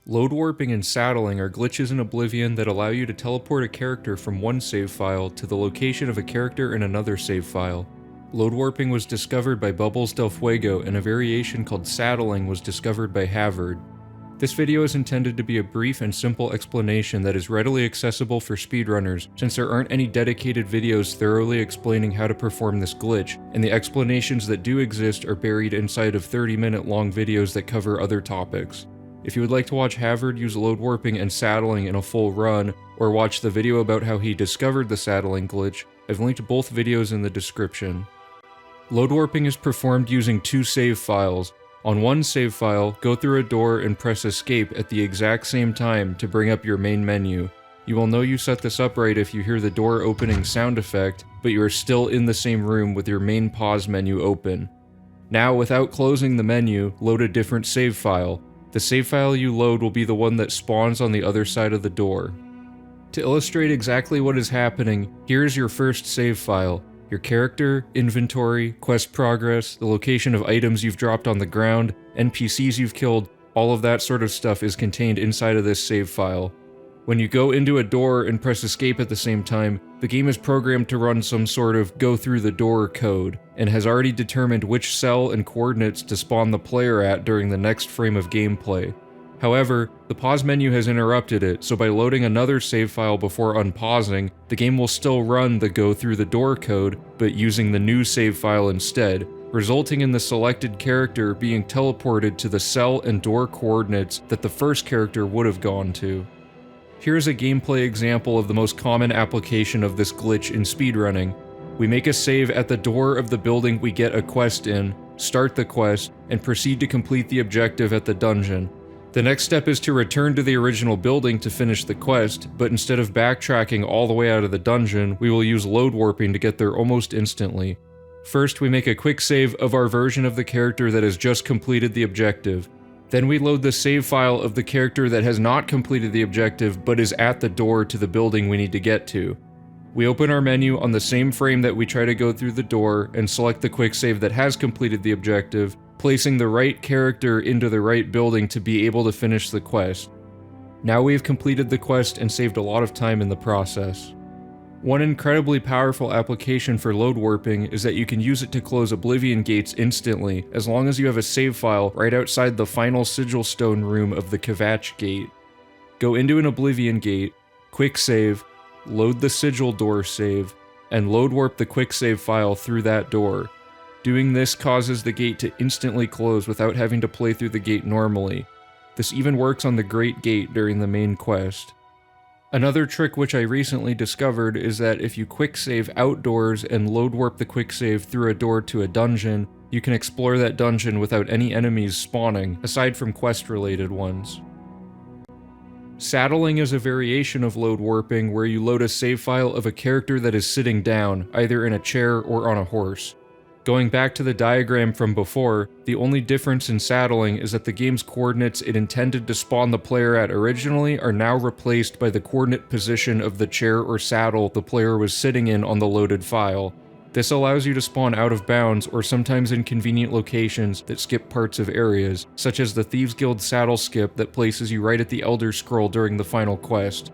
Load warping and saddling are glitches in Oblivion that allow you to teleport a character from one save file to the location of a character in another save file. Load warping was discovered by Bubbles Del Fuego, and a variation called saddling was discovered by Havard. This video is intended to be a brief and simple explanation that is readily accessible for speedrunners, since there aren't any dedicated videos thoroughly explaining how to perform this glitch, and the explanations that do exist are buried inside of 30-minute long videos that cover other topics. If you would like to watch Havard use load warping and saddling in a full run, or watch the video about how he discovered the saddling glitch, I've linked both videos in the description. Load warping is performed using two save files. On one save file, go through a door and press escape at the exact same time to bring up your main menu. You will know you set this up right if you hear the door opening sound effect, but you are still in the same room with your main pause menu open. Now, without closing the menu, load a different save file. The save file you load will be the one that spawns on the other side of the door. To illustrate exactly what is happening, here is your first save file. Your character, inventory, quest progress, the location of items you've dropped on the ground, NPCs you've killed, all of that sort of stuff is contained inside of this save file. When you go into a door and press escape at the same time, the game is programmed to run some sort of go through the door code, and has already determined which cell and coordinates to spawn the player at during the next frame of gameplay. However, the pause menu has interrupted it, so by loading another save file before unpausing, the game will still run the go through the door code, but using the new save file instead, resulting in the selected character being teleported to the cell and door coordinates that the first character would have gone to. Here's a gameplay example of the most common application of this glitch in speedrunning. We make a save at the door of the building we get a quest in, start the quest, and proceed to complete the objective at the dungeon. The next step is to return to the original building to finish the quest, but instead of backtracking all the way out of the dungeon, we will use load warping to get there almost instantly. First, we make a quick save of our version of the character that has just completed the objective. Then we load the save file of the character that has not completed the objective but is at the door to the building we need to get to. We open our menu on the same frame that we try to go through the door and select the quick save that has completed the objective, placing the right character into the right building to be able to finish the quest. Now we've completed the quest and saved a lot of time in the process. One incredibly powerful application for load warping is that you can use it to close Oblivion gates instantly, as long as you have a save file right outside the final sigil stone room of the Kvatch gate. Go into an Oblivion gate, quick save, load the sigil door save, and load warp the quick save file through that door. Doing this causes the gate to instantly close without having to play through the gate normally. This even works on the Great Gate during the main quest. Another trick which I recently discovered is that if you quick save outdoors and load warp the quick save through a door to a dungeon, you can explore that dungeon without any enemies spawning, aside from quest-related ones. Saddling is a variation of load warping where you load a save file of a character that is sitting down, either in a chair or on a horse. Going back to the diagram from before, the only difference in saddling is that the game's coordinates it intended to spawn the player at originally are now replaced by the coordinate position of the chair or saddle the player was sitting in on the loaded file. This allows you to spawn out of bounds or sometimes in convenient locations that skip parts of areas, such as the Thieves Guild saddle skip that places you right at the Elder Scroll during the final quest.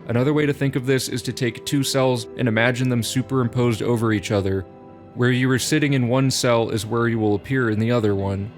Another way to think of this is to take two cells and imagine them superimposed over each other. Where you were sitting in one cell is where you will appear in the other one.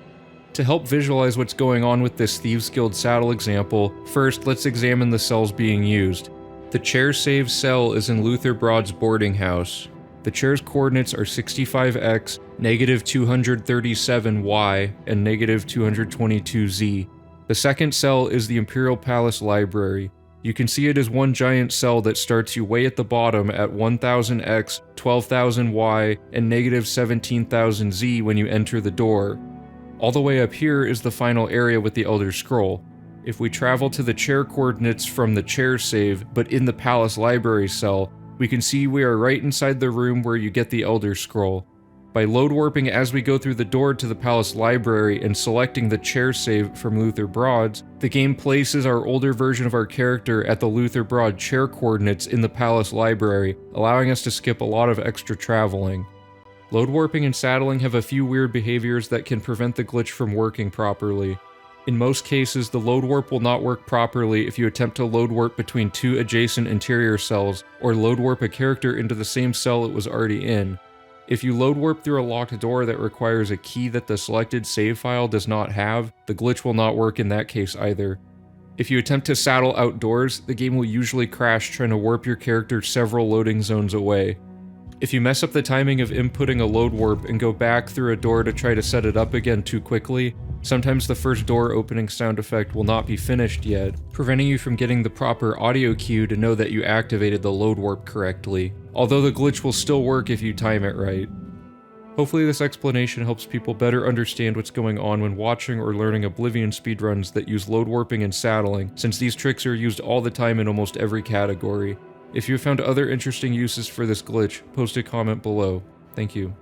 To help visualize what's going on with this Thieves Guild saddle example, first let's examine the cells being used. The chair save cell is in Luther Broad's boarding house. The chair's coordinates are 65x, -237y, and -222z. The second cell is the Imperial Palace Library. You can see it as one giant cell that starts you way at the bottom at 1000x, 12000y, and -17000z when you enter the door. All the way up here is the final area with the Elder Scroll. If we travel to the chair coordinates from the chair save, but in the Palace Library cell, we can see we are right inside the room where you get the Elder Scroll. By load warping as we go through the door to the Palace Library and selecting the chair save from Luther Broad's, the game places our older version of our character at the Luther Broad chair coordinates in the Palace Library, allowing us to skip a lot of extra traveling. Load warping and saddling have a few weird behaviors that can prevent the glitch from working properly. In most cases, the load warp will not work properly if you attempt to load warp between two adjacent interior cells, or load warp a character into the same cell it was already in. If you load warp through a locked door that requires a key that the selected save file does not have, the glitch will not work in that case either. If you attempt to saddle outdoors, the game will usually crash trying to warp your character several loading zones away. If you mess up the timing of inputting a load warp and go back through a door to try to set it up again too quickly, sometimes the first door opening sound effect will not be finished yet, preventing you from getting the proper audio cue to know that you activated the load warp correctly, although the glitch will still work if you time it right. Hopefully this explanation helps people better understand what's going on when watching or learning Oblivion speedruns that use load warping and saddling, since these tricks are used all the time in almost every category. If you have found other interesting uses for this glitch, post a comment below. Thank you.